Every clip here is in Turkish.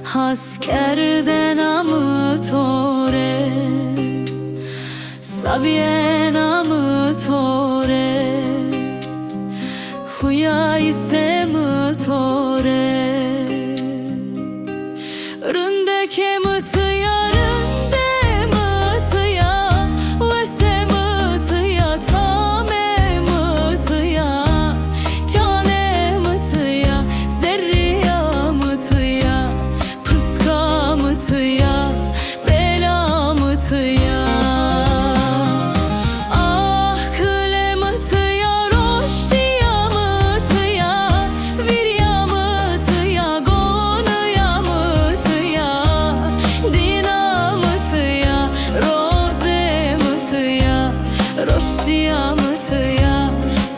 Haskerden amutore, sabien amutore, huya ise mutore. Rındeke mıtıya, rınde mıtıya, vese mıtıya, tame mıtıya, cane mıtıya, zerriya mıtıya, pıska mıtıya, bela mıtıya. Ah kıle mıtıya, roştiya mıtıya, virya mıtıya, gonuya mıtıya, dina mıtıya, roze mıtıya, roştiya mıtıya,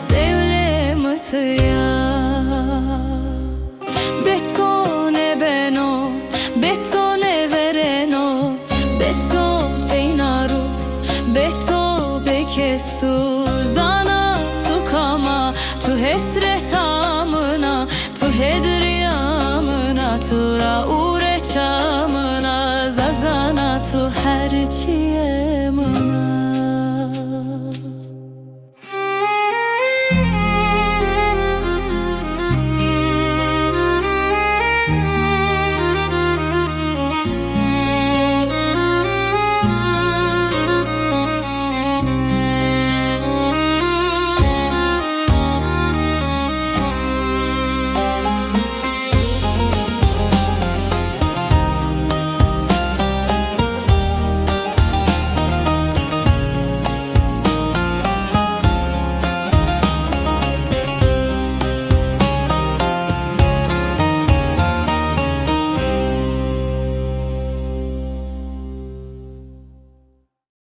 sevle mıtıya. Betone beno, betone vereno, beto teinaru, beto bekesu, zana tukama, tu hesretamına, tu hedriyamına, tura ureçamına, zazana tu herçiye.